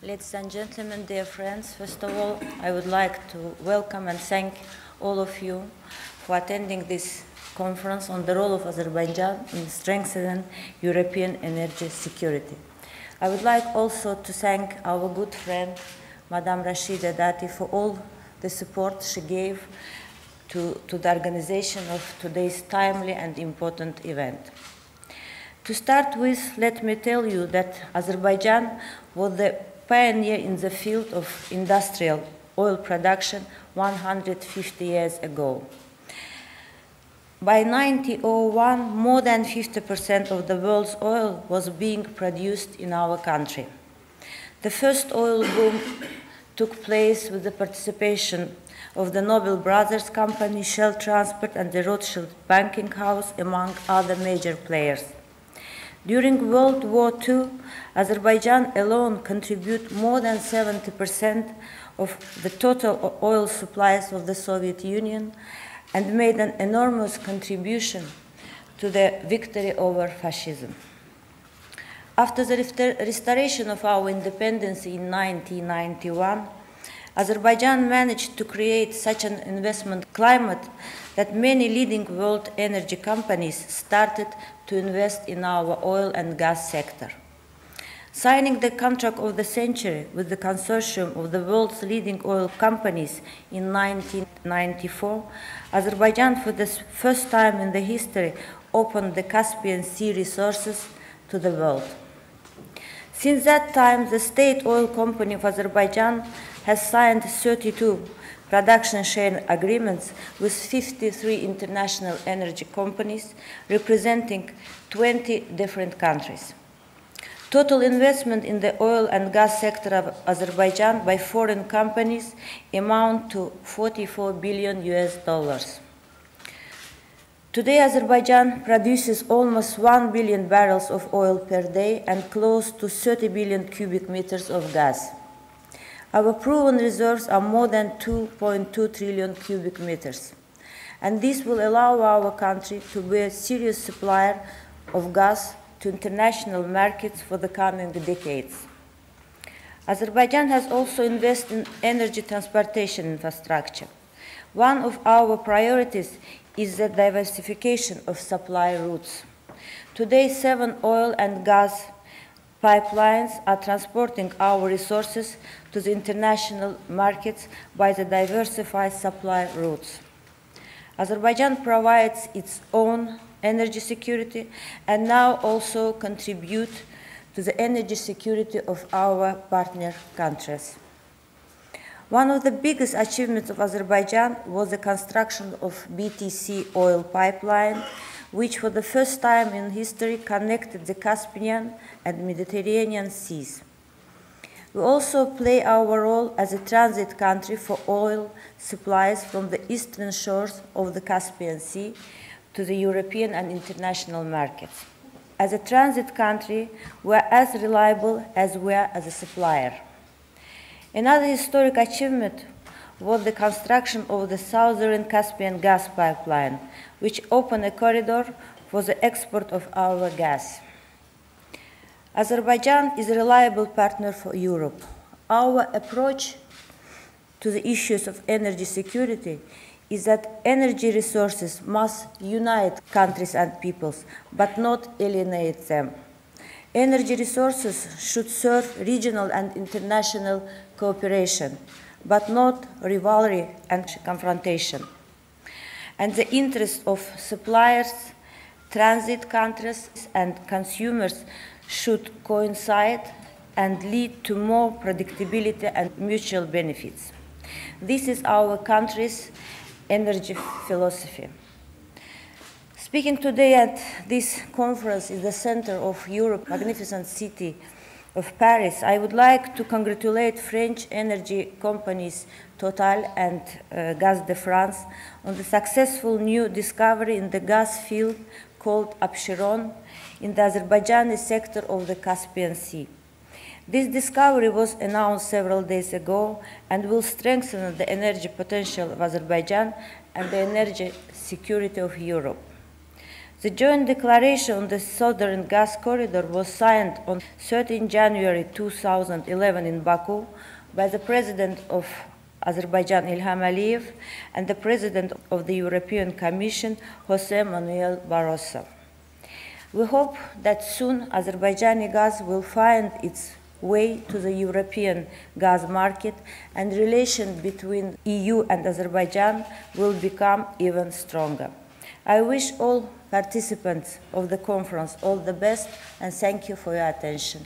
Ladies and gentlemen, dear friends, first of all, I would like to welcome and thank all of you for attending this conference on the role of Azerbaijan in strengthening European energy security. I would like also to thank our good friend, Madame Rashida Dati, for all the support she gave to the organization of today's timely and important event. To start with, let me tell you that Azerbaijan was the pioneer in the field of industrial oil production 150 years ago. By 1901, more than 50% of the world's oil was being produced in our country. The first oil boom took place with the participation of the Nobel Brothers Company, Shell Transport, and the Rothschild Banking House, among other major players. During World War II, Azerbaijan alone contributed more than 70% of the total oil supplies of the Soviet Union and made an enormous contribution to the victory over fascism. After the restoration of our independence in 1991, Azerbaijan managed to create such an investment climate that many leading world energy companies started to invest in our oil and gas sector. Signing the contract of the century with the consortium of the world's leading oil companies in 1994, Azerbaijan, for the first time in the history, opened the Caspian Sea resources to the world. Since that time, the State Oil Company of Azerbaijan has signed 32 production sharing agreements with 53 international energy companies representing 20 different countries. Total investment in the oil and gas sector of Azerbaijan by foreign companies amount to $44 billion. Today, Azerbaijan produces almost 1 billion barrels of oil per day and close to 30 billion cubic meters of gas. Our proven reserves are more than 2.2 trillion cubic meters, and this will allow our country to be a serious supplier of gas to international markets for the coming decades. Azerbaijan has also invested in energy transportation infrastructure. One of our priorities is the diversification of supply routes. Today, 7 oil and gas pipelines are transporting our resources to the international markets by the diversified supply routes. Azerbaijan provides its own energy security and now also contributes to the energy security of our partner countries. One of the biggest achievements of Azerbaijan was the construction of BTC oil pipeline, which for the first time in history connected the Caspian and Mediterranean seas. We also play our role as a transit country for oil supplies from the eastern shores of the Caspian Sea to the European and international markets. As a transit country, we are as reliable as we are as a supplier. Another historic achievement was the construction of the Southern Caspian gas pipeline, which opened a corridor for the export of our gas. Azerbaijan is a reliable partner for Europe. Our approach to the issues of energy security is that energy resources must unite countries and peoples, but not alienate them. Energy resources should serve regional and international cooperation, but not rivalry and confrontation. And the interests of suppliers, transit countries, and consumers should coincide and lead to more predictability and mutual benefits. This is our country's energy philosophy. Speaking today at this conference in the center of Europe's magnificent city of Paris, I would like to congratulate French energy companies Total and Gaz de France on the successful new discovery in the gas field called Absheron in the Azerbaijani sector of the Caspian Sea. This discovery was announced several days ago and will strengthen the energy potential of Azerbaijan and the energy security of Europe. The joint declaration on the Southern Gas Corridor was signed on 13 January 2011 in Baku by the President of Azerbaijan Ilham Aliyev and the President of the European Commission Jose Manuel Barroso. We hope that soon Azerbaijani gas will find its way to the European gas market and relations between EU and Azerbaijan will become even stronger. I wish all participants of the conference all the best and thank you for your attention.